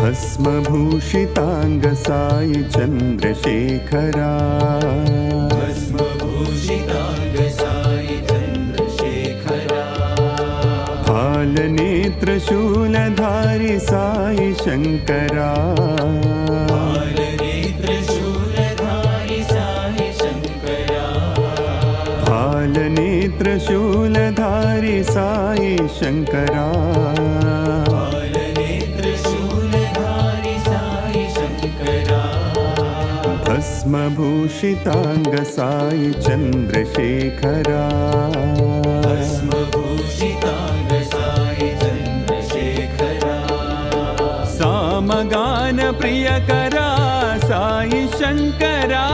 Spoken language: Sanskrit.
भस्मभूषितांग साई चंद्रशेखरा भस्मभूषितांग साई चंद्रशेखरा फालनेत्र शूलधारी साई शंकरा फालनेत्र शूलधारी साई शंकरा फालनेत्र शूलधारी साई शंकरा भस्मभूषितांग साई चंद्रशेखरा भस्मभूषितांग साई चंद्रशेखरा सामगान प्रियकरा साई शंकरा